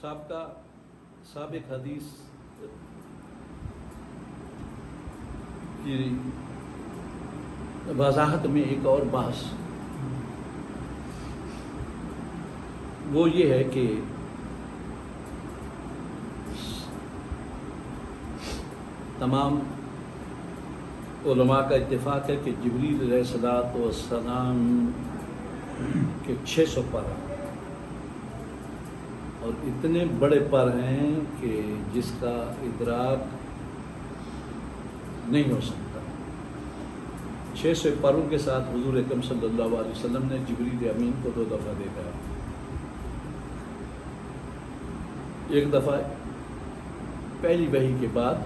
سابق حدیث کی وضاحت میں ایک اور بحث وہ یہ ہے کہ تمام علماء کا اتفاق ہے کہ جبریل علیہ السلام کے 600 پر ہیں اور اتنے بڑے پر ہیں کہ جس کا ادراک نہیں ہو سکتا۔ 600 پروں کے ساتھ حضور اکرم صلی اللہ علیہ وسلم نے جبریل امین کو 2 دفعہ دیکھا ہے۔ ایک دفعہ پہلی وحی کے بعد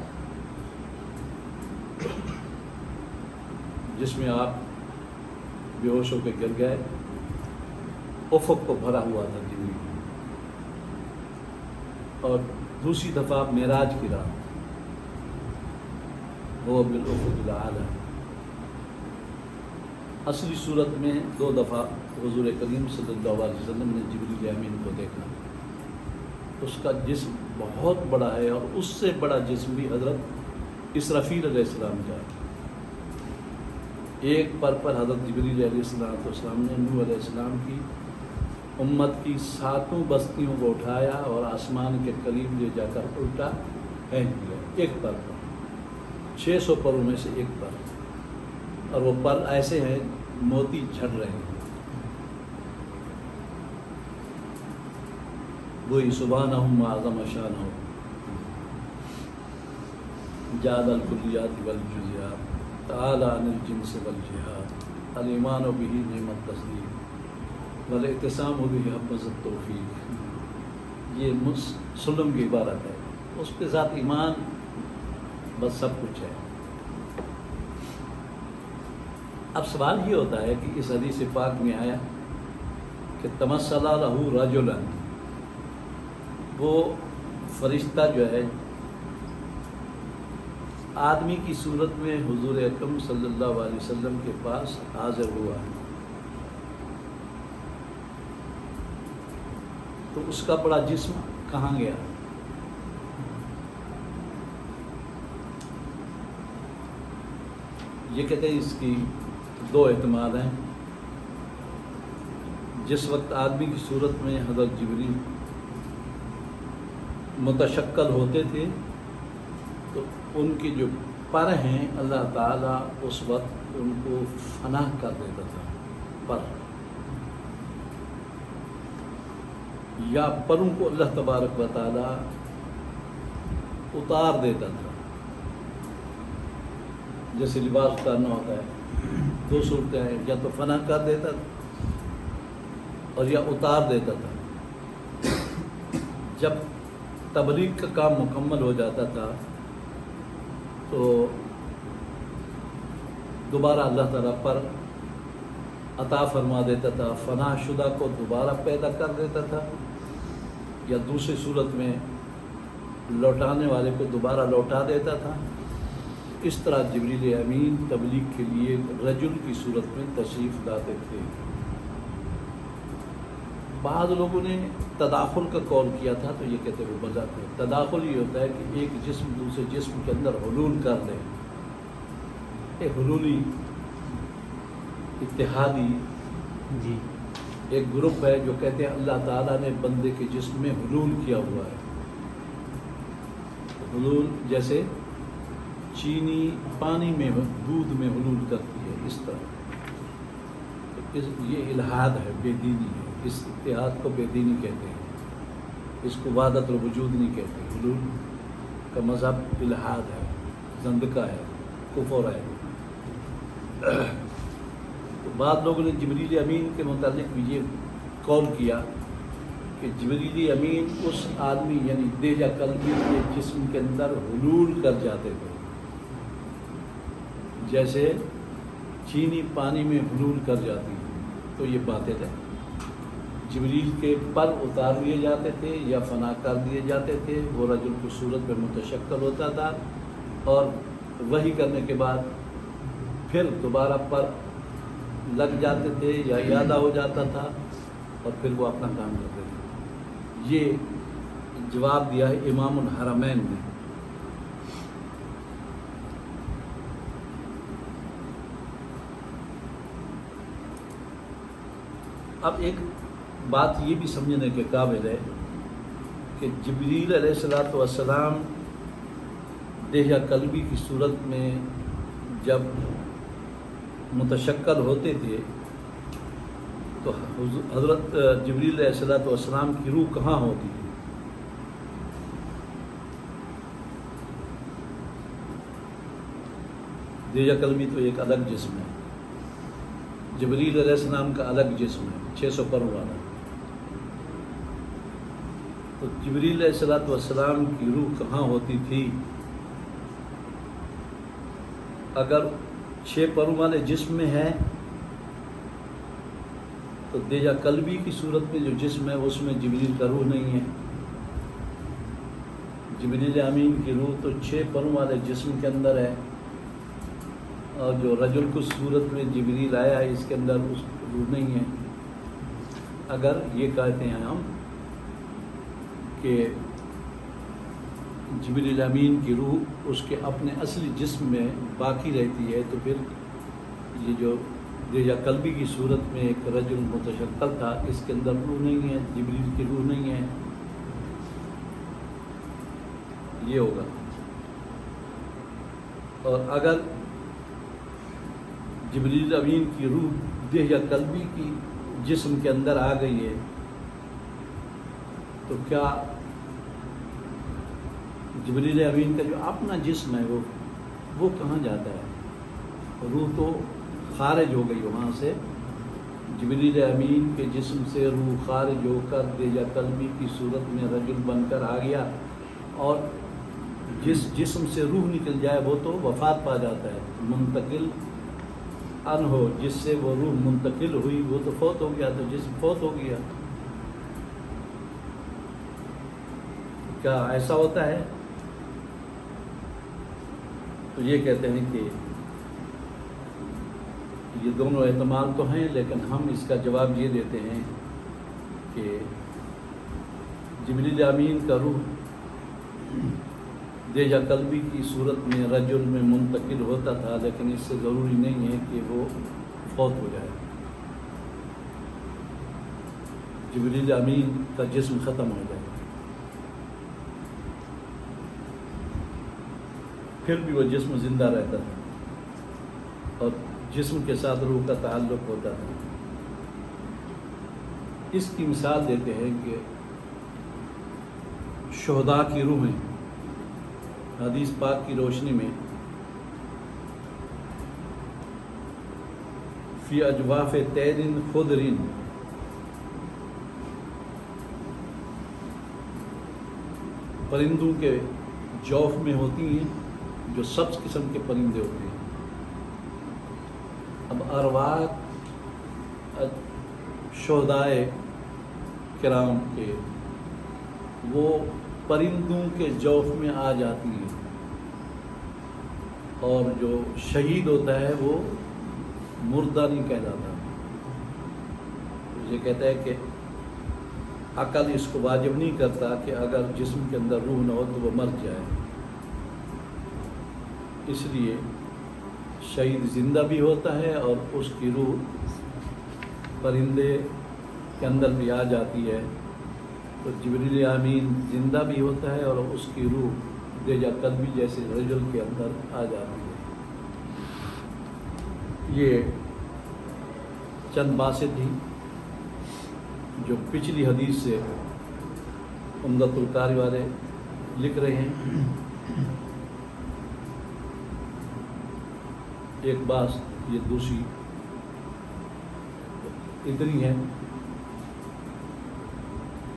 جس میں آپ بے ہوش ہو کے گر گئے، افق کو بھرا ہوا تھا جبریل، اور دوسری دفعہ معراج کی رات، وہ بالافق الاعلی۔ اصلی صورت میں 2 دفعہ حضور کریم صلی اللہ علیہ وسلم نے جبریل امین کو دیکھا۔ اس کا جسم بہت بڑا ہے اور اس سے بڑا جسم بھی حضرت اسرافیل علیہ السلام کا ہے۔ ایک پر حضرت جبریل علیہ السلام نے نوح علیہ السلام کی امت کی 7 بستیوں کو اٹھایا اور آسمان کے قریب لے جا کر الٹا پھینک دیا، ایک پر 600 پروں میں سے ایک پر، اور وہ پر ایسے ہیں موتی جھڑ رہے ہیں۔ وہی سبحانہ اعظم شانہ جعل الکلیات والجزیات تعالی عن الجنس والجہاد الایمان بہ نعمت تصدیق والاعتصام بہ حبذ التوفیق۔ یہ سلم کی عبارت ہے، اس کے ساتھ ایمان بس سب کچھ ہے۔ اب سوال یہ ہوتا ہے کہ اس حدیث پاک میں آیا کہ تمثل لہ رجلا، وہ فرشتہ جو ہے آدمی کی صورت میں حضور اکرم صلی اللہ علیہ وسلم کے پاس حاضر ہوا، تو اس کا بڑا جسم کہاں گیا؟ یہ کہتے ہیں اس کی 2 احتمال ہیں۔ جس وقت آدمی کی صورت میں حضرت جبریل متشکل ہوتے تھے تو ان کی جو پر ہیں اللہ تعالیٰ اس وقت ان کو فنا کر دیتا تھا، پر یا پروں کو اللہ تبارک و تعالیٰ اتار دیتا تھا، جیسے لباس اتارنا ہوتا ہے۔ 2 صورتیں ہیں، یا تو فنا کر دیتا تھا اور یا اتار دیتا تھا۔ جب تبلیغ کا کام مکمل ہو جاتا تھا تو دوبارہ اللہ تعالیٰ پر عطا فرما دیتا تھا، فنا شدہ کو دوبارہ پیدا کر دیتا تھا، یا دوسری صورت میں لوٹانے والے کو دوبارہ لوٹا دیتا تھا۔ اس طرح جبریل امین تبلیغ کے لیے رجل کی صورت میں تشریف لاتے تھے۔ بعض لوگوں نے تداخل کا قول کیا تھا، تو یہ کہتے ہوئے بجاتے ہیں تداخل یہ ہوتا ہے کہ ایک جسم دوسرے جسم کے اندر حلول کر دے، ایک حلولی اتحادی ایک گروپ ہے جو کہتے ہیں اللہ تعالیٰ نے بندے کے جسم میں حلول کیا ہوا ہے۔ حلول جیسے چینی پانی میں دودھ میں حلول کرتی ہے، اس طرح یہ الحاد ہے، بے دینی ہے۔ اس اتحاد کو بے دینی کہتے ہیں، اس کو وحدت الوجود نہیں کہتے۔ حلول کا مذہب الحاد ہے، زندقہ ہے، کفر ہے۔ تو بعض لوگوں نے جبریل امین کے متعلق بھی یہ قول کیا کہ جبریل امین اس آدمی یعنی دیجا قلبی کے جسم کے اندر حلول کر جاتے تھے، جیسے چینی پانی میں حلول کر جاتی ہے۔ تو یہ باتیں ہیں، جبریل کے پر اتار دیے جاتے تھے یا فنا کر دیے جاتے تھے، وہ رجل کی صورت میں متشکل ہوتا تھا اور وحی کرنے کے بعد پھر دوبارہ پر لگ جاتے تھے یا یادہ ہو جاتا تھا اور پھر وہ اپنا کام کرتے تھے۔ یہ جواب دیا ہے امام الحرمین نے۔ اب ایک بات یہ بھی سمجھنے کے قابل ہے کہ جبریل علیہ السلام دیہ قلبی کی صورت میں جب متشکل ہوتے تھے تو حضرت جبریل علیہ السلام کی روح کہاں ہوتی تھی؟ دیہ قلبی تو ایک الگ جسم ہے، جبریل علیہ السلام کا الگ جسم ہے 600 پروں والا۔ تو جبریل علیہ السلام کی روح کہاں ہوتی تھی؟ اگر 6 پروں والے جسم میں ہے تو دیہ قلبی کی صورت میں جو جسم ہے اس میں جبریل کا روح نہیں ہے۔ جبریل امین کی روح تو 6 پروں والے جسم کے اندر ہے، اور جو رجل کی صورت میں جبریل آیا ہے اس کے اندر اس روح نہیں ہے۔ اگر یہ کہتے ہیں ہم کہ جبریل امین کی روح اس کے اپنے اصلی جسم میں باقی رہتی ہے، تو پھر یہ جو دیہ قلبی کی صورت میں ایک رجل متشکل تھا اس کے اندر روح نہیں ہے، جبریل کی روح نہیں ہے، یہ ہوگا۔ اور اگر جبریل امین کی روح دیہ قلبی کی جسم کے اندر آ گئی ہے تو کیا جبریل امین کا جو اپنا جسم ہے وہ کہاں جاتا ہے؟ روح تو خارج ہو گئی وہاں سے، جبریل امین کے جسم سے روح خارج ہو کر دیہ قلبی کی صورت میں رجل بن کر آ گیا، اور جس جسم سے روح نکل جائے وہ تو وفات پا جاتا ہے، منتقل ان ہو، جس سے وہ روح منتقل ہوئی وہ تو فوت ہو گیا، تو جسم فوت ہو گیا۔ کیا ایسا ہوتا ہے؟ تو یہ کہتے ہیں کہ یہ دونوں احتمال تو ہیں، لیکن ہم اس کا جواب یہ دیتے ہیں کہ جبریل امین کا روح دیہ قلبی کی صورت میں رجل میں منتقل ہوتا تھا، لیکن اس سے ضروری نہیں ہے کہ وہ فوت ہو جائے۔ جبریل امین کا جسم ختم ہو جائے پھر بھی وہ جسم زندہ رہتا تھا اور جسم کے ساتھ روح کا تعلق ہوتا تھا۔ اس کی مثال دیتے ہیں کہ شہداء کی روحیں حدیث پاک کی روشنی میں فی اجواف طیر خضر، پرندوں کے جوف میں ہوتی ہیں جو سبز قسم کے پرندے ہوتے ہیں۔ اب ارواح شہداء کرام کے وہ پرندوں کے جوف میں آ جاتی ہیں، اور جو شہید ہوتا ہے وہ مردہ نہیں کہلاتا۔ یہ کہتا ہے کہ عقل اس کو واجب نہیں کرتا کہ اگر جسم کے اندر روح نہ ہو تو وہ مر جائے، اس لیے شہید زندہ بھی ہوتا ہے اور اس کی روح پرندے کے اندر بھی آ جاتی ہے۔ تو جبریل امین زندہ بھی ہوتا ہے اور اس کی روح دیہ قلبی جیسے رجل کے اندر آ جاتی ہے۔ یہ چند باتیں تھیں جو پچھلی حدیث سے عمدۃ القاری والے لکھ رہے ہیں۔ ایک بات یہ دوسری اتنی ہے